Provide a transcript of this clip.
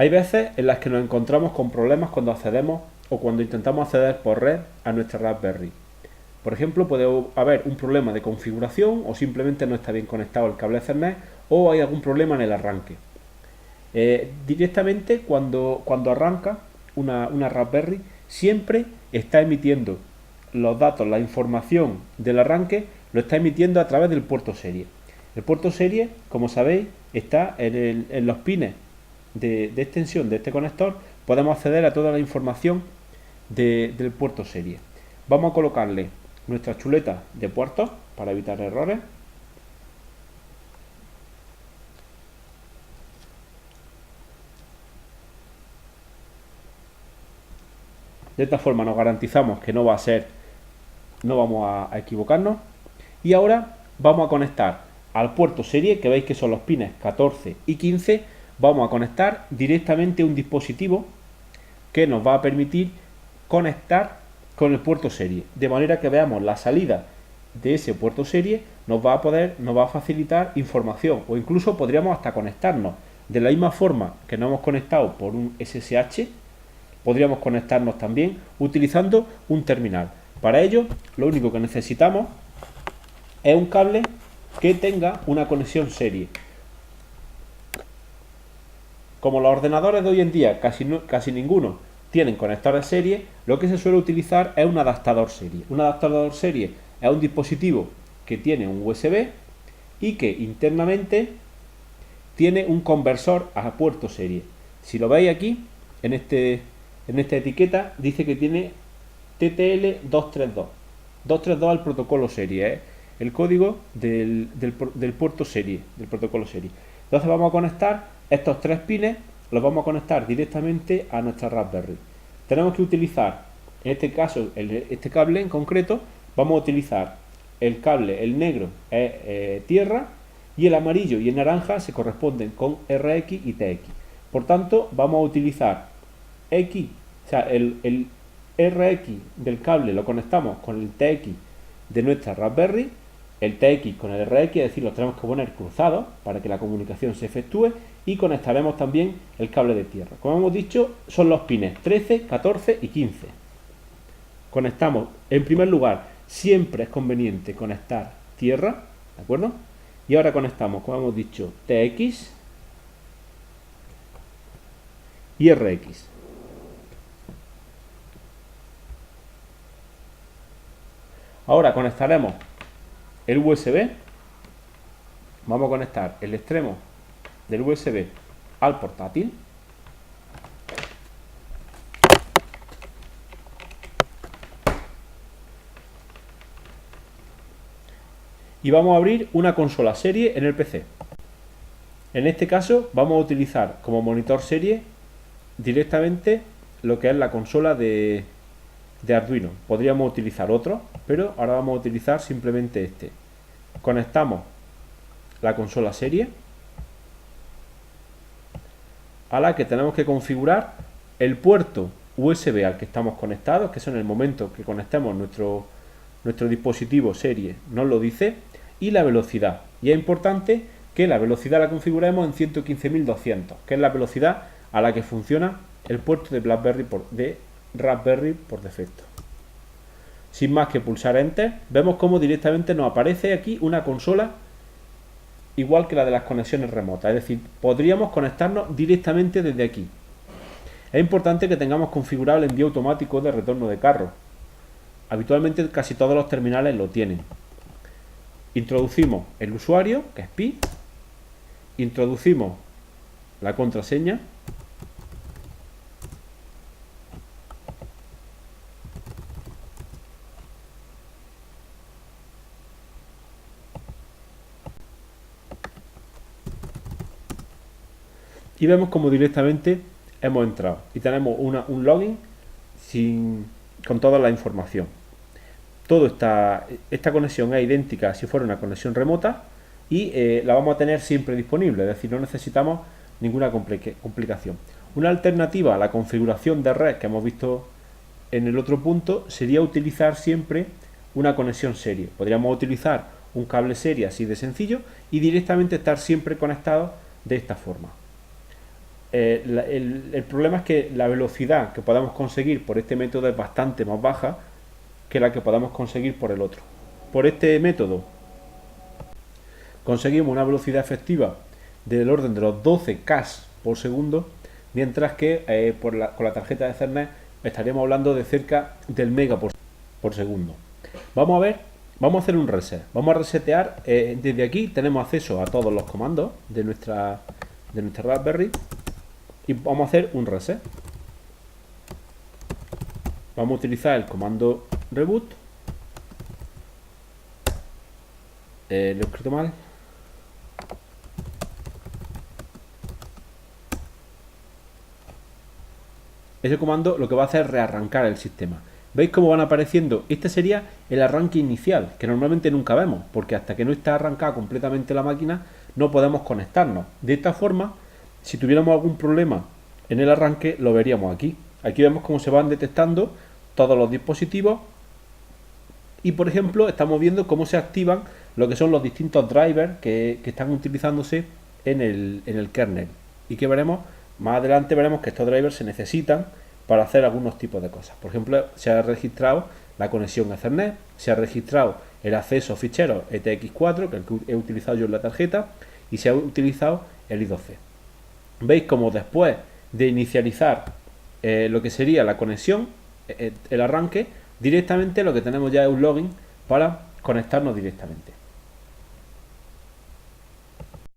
Hay veces en las que nos encontramos con problemas cuando accedemos o cuando intentamos acceder por red a nuestra Raspberry. Por ejemplo, puede haber un problema de configuración o simplemente no está bien conectado el cable Ethernet o hay algún problema en el arranque. Directamente cuando arranca una Raspberry siempre está emitiendo los datos, la información del arranque lo está emitiendo a través del puerto serie. El puerto serie, como sabéis, está en los pines de extensión de este conector. Podemos acceder a toda la información del puerto serie. Vamos a colocarle nuestra chuleta de puertos para evitar errores. De esta forma nos garantizamos que no vamos a equivocarnos. Y ahora vamos a conectar al puerto serie, que veis que son los pines 14 y 15. Vamos a conectar directamente un dispositivo que nos va a permitir conectar con el puerto serie, de manera que veamos la salida de ese puerto serie. Nos va a facilitar información, o incluso podríamos hasta conectarnos de la misma forma que nos hemos conectado por un SSH. Podríamos conectarnos también utilizando un terminal. Para ello, lo único que necesitamos es un cable que tenga una conexión serie. Como los ordenadores de hoy en día casi ninguno tienen conectores serie, lo que se suele utilizar es un adaptador serie. Un adaptador serie es un dispositivo que tiene un USB y que internamente tiene un conversor a puerto serie. Si lo veis aquí, en esta etiqueta dice que tiene TTL 232. 232 al protocolo serie, el código del puerto serie, del protocolo serie. Entonces vamos a conectar estos tres pines, los vamos a conectar directamente a nuestra Raspberry. Tenemos que utilizar, en este caso, este cable en concreto, vamos a utilizar el cable, el negro es tierra, y el amarillo y el naranja se corresponden con RX y TX. Por tanto, vamos a utilizar X, o sea, el RX del cable lo conectamos con el TX de nuestra Raspberry, el TX con el RX, es decir, los tenemos que poner cruzados para que la comunicación se efectúe, y conectaremos también el cable de tierra. Como hemos dicho, son los pines 13, 14 y 15. Conectamos, en primer lugar, siempre es conveniente conectar tierra, ¿de acuerdo? Y ahora conectamos, como hemos dicho, TX y RX. Ahora conectaremos el USB. Vamos a conectar el extremo del USB al portátil. Y vamos a abrir una consola serie en el PC. En este caso vamos a utilizar como monitor serie directamente lo que es la consola de Arduino. Podríamos utilizar otro, pero ahora vamos a utilizar simplemente este. Conectamos la consola serie, a la que tenemos que configurar el puerto USB al que estamos conectados, que eso en el momento que conectemos nuestro dispositivo serie nos lo dice, y la velocidad. Y es importante que la velocidad la configuremos en 115.200, que es la velocidad a la que funciona el puerto de Raspberry por defecto. Sin más que pulsar Enter, vemos cómo directamente nos aparece aquí una consola igual que la de las conexiones remotas, es decir, podríamos conectarnos directamente desde aquí. Es importante que tengamos configurado el envío automático de retorno de carro. Habitualmente casi todos los terminales lo tienen. Introducimos el usuario, que es pi, introducimos la contraseña, y vemos como directamente hemos entrado y tenemos un login con toda la información. Esta conexión es idéntica si fuera una conexión remota y la vamos a tener siempre disponible, es decir, no necesitamos ninguna complicación. Una alternativa a la configuración de red que hemos visto en el otro punto sería utilizar siempre una conexión serie. Podríamos utilizar un cable serie así de sencillo y directamente estar siempre conectados de esta forma. el problema es que la velocidad que podamos conseguir por este método es bastante más baja que la que podamos conseguir por el otro. Por este método conseguimos una velocidad efectiva del orden de los 12K por segundo, mientras que con la tarjeta de Ethernet estaríamos hablando de cerca del mega por segundo. Vamos a ver, vamos a hacer un reset. Vamos a resetear. Desde aquí tenemos acceso a todos los comandos de nuestra Raspberry y vamos a hacer un reset. Vamos a utilizar el comando reboot. Lo he escrito mal. Ese comando lo que va a hacer es rearrancar el sistema. ¿Veis cómo van apareciendo? Este sería el arranque inicial, que normalmente nunca vemos, porque hasta que no está arrancada completamente la máquina no podemos conectarnos. De esta forma, si tuviéramos algún problema en el arranque, lo veríamos aquí. Aquí vemos cómo se van detectando todos los dispositivos y, por ejemplo, estamos viendo cómo se activan lo que son los distintos drivers que están utilizándose en el kernel, y que veremos más adelante. Veremos que estos drivers se necesitan para hacer algunos tipos de cosas. Por ejemplo, se ha registrado la conexión Ethernet, se ha registrado el acceso a ficheros ETX4, que es el que he utilizado yo en la tarjeta, y se ha utilizado el I2C. Veis como después de inicializar lo que sería la conexión, el arranque, directamente lo que tenemos ya es un login para conectarnos directamente.